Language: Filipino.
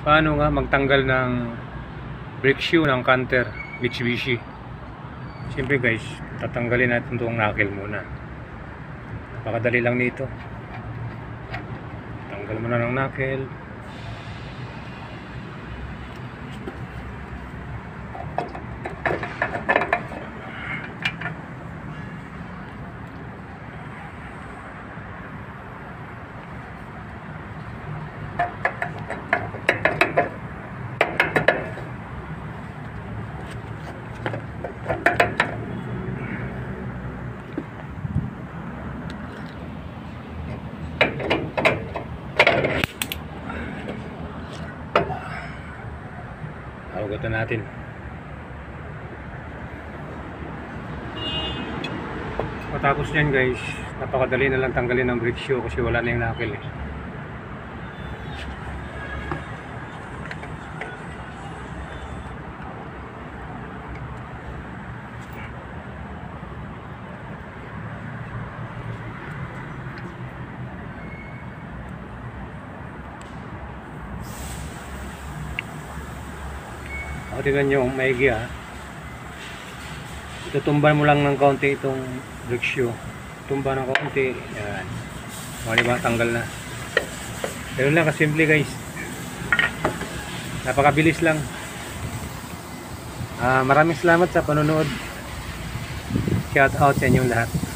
Paano nga magtanggal ng brake shoe ng Canter Mitsubishi? Siyempre guys, tatanggalin natin itong knuckle muna. Napakadali lang nito. Tanggal muna ng knuckle. Hugatan natin. Matapos nyan guys, napakadali na lang tanggalin ng brake shoe kasi wala na yung knuckle eh. O, tingnan nyo, maigi ha. Itutumban mo lang ng kaunti itong brake shoe. Tumba ng kaunti. Yan. O, diba? Tanggal na. Pero lang kasimple guys. Napakabilis lang. Maraming salamat sa panonood. Shout out sa inyong lahat.